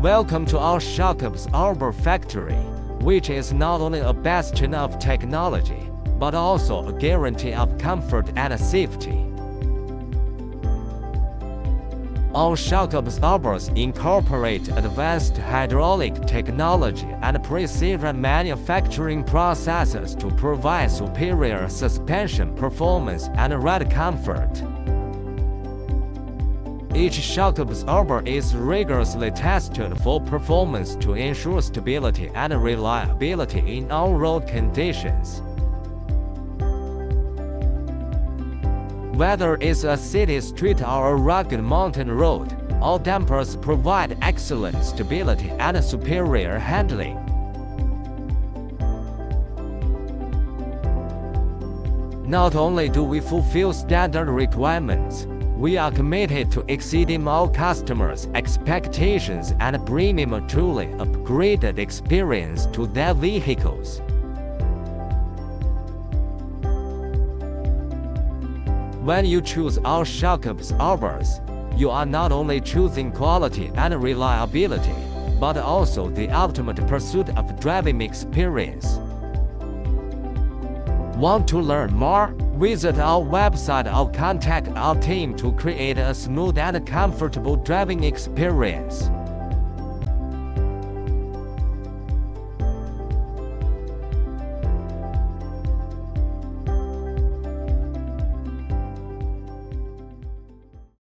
Welcome to our shock absorber factory, which is not only a bastion of technology, but also a guarantee of comfort and safety. Our shock absorbers incorporate advanced hydraulic technology and precision manufacturing processes to provide superior suspension performance and ride comfort. Each shock absorber is rigorously tested for performance to ensure stability and reliability in on-road conditions. Whether it's a city street or a rugged mountain road, all dampers provide excellent stability and superior handling. Not only do we fulfill standard requirements, we are committed to exceeding all customers' expectations and bringing a truly upgraded experience to their vehicles. When you choose our shock absorbers, you are not only choosing quality and reliability, but also the ultimate pursuit of driving experience. Want to learn more? Visit our website or contact our team to create a smooth and comfortable driving experience.